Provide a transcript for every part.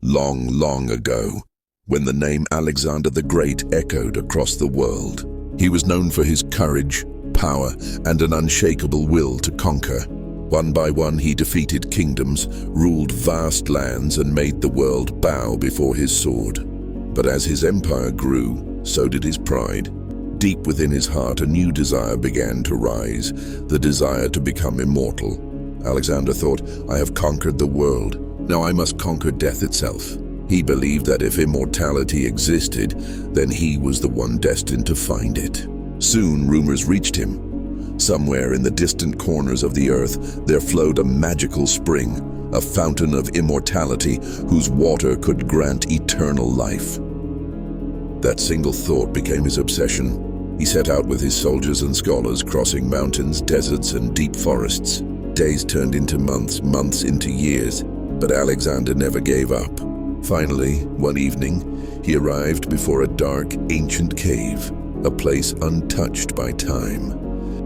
Long, long ago, when the name Alexander the Great echoed across the world. He was known for his courage, power, and an unshakable will to conquer. One by one, he defeated kingdoms, ruled vast lands, and made the world bow before his sword. But as his empire grew, so did his pride. Deep within his heart, a new desire began to rise, the desire to become immortal. Alexander thought, "I have conquered the world. Now I must conquer death itself." He believed that if immortality existed, then he was the one destined to find it. Soon, rumors reached him. Somewhere in the distant corners of the earth, there flowed a magical spring, a fountain of immortality whose water could grant eternal life. That single thought became his obsession. He set out with his soldiers and scholars, crossing mountains, deserts, and deep forests. Days turned into months, months into years, but Alexander never gave up. Finally, one evening, he arrived before a dark, ancient cave, a place untouched by time.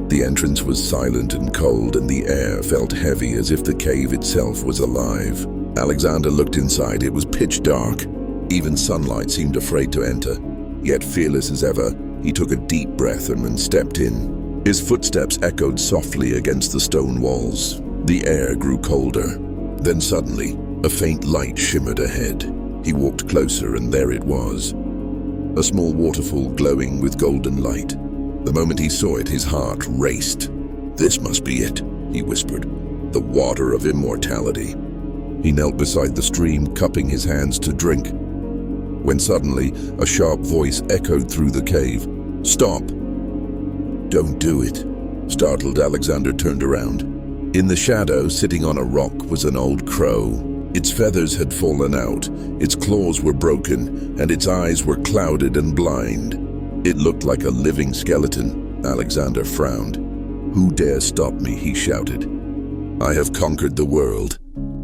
The entrance was silent and cold, and the air felt heavy as if the cave itself was alive. Alexander looked inside. It was pitch dark. Even sunlight seemed afraid to enter. Yet fearless as ever, he took a deep breath and stepped in. His footsteps echoed softly against the stone walls. The air grew colder. Then suddenly, a faint light shimmered ahead. He walked closer, and there it was. A small waterfall glowing with golden light. The moment he saw it, his heart raced. "This must be it," he whispered. "The water of immortality." He knelt beside the stream, cupping his hands to drink, when suddenly a sharp voice echoed through the cave. "Stop! Don't do it." Startled, Alexander turned around. In the shadow, sitting on a rock, was an old crow. Its feathers had fallen out, its claws were broken, and its eyes were clouded and blind. It looked like a living skeleton. Alexander frowned. "Who dares stop me?" he shouted. "I have conquered the world.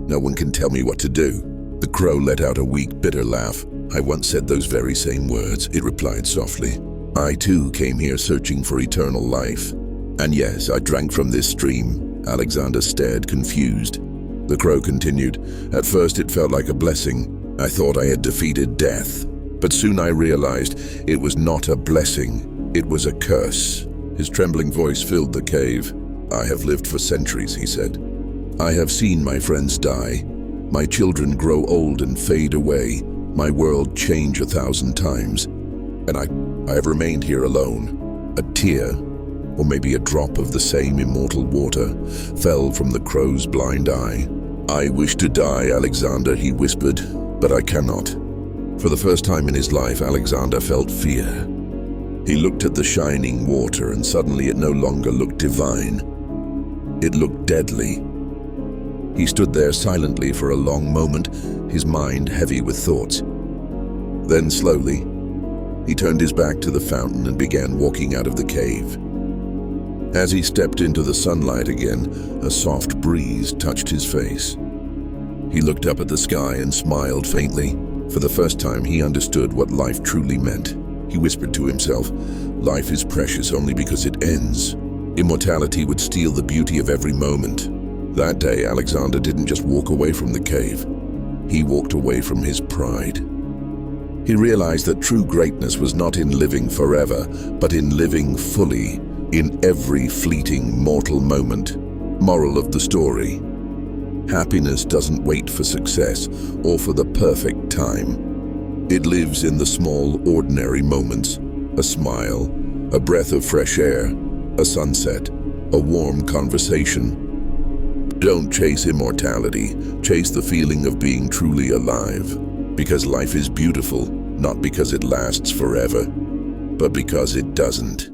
No one can tell me what to do." The crow let out a weak, bitter laugh. "I once said those very same words," it replied softly. "I too came here searching for eternal life. And yes, I drank from this stream." Alexander stared, confused. The crow continued, "At first it felt like a blessing. I thought I had defeated death. But soon I realized it was not a blessing, it was a curse." His trembling voice filled the cave. "I have lived for centuries," he said. "I have seen my friends die, my children grow old and fade away, my world change 1,000 times. And I have remained here alone. A tear, or maybe a drop of the same immortal water, fell from the crow's blind eye. I wish to die, Alexander," he whispered, "but I cannot." For the first time in his life, Alexander felt fear. He looked at the shining water, and suddenly it no longer looked divine. It looked deadly. He stood there silently for a long moment, his mind heavy with thoughts. Then slowly, he turned his back to the fountain and began walking out of the cave. As he stepped into the sunlight again, a soft breeze touched his face. He looked up at the sky and smiled faintly. For the first time, he understood what life truly meant. He whispered to himself, "Life is precious only because it ends." Immortality would steal the beauty of every moment. That day, Alexander didn't just walk away from the cave. He walked away from his pride. He realized that true greatness was not in living forever, but in living fully, in every fleeting mortal moment. Moral of the story: happiness doesn't wait for success or for the perfect time. It lives in the small, ordinary moments. A smile, a breath of fresh air, a sunset, a warm conversation. Don't chase immortality, chase the feeling of being truly alive. Because life is beautiful, not because it lasts forever, but because it doesn't.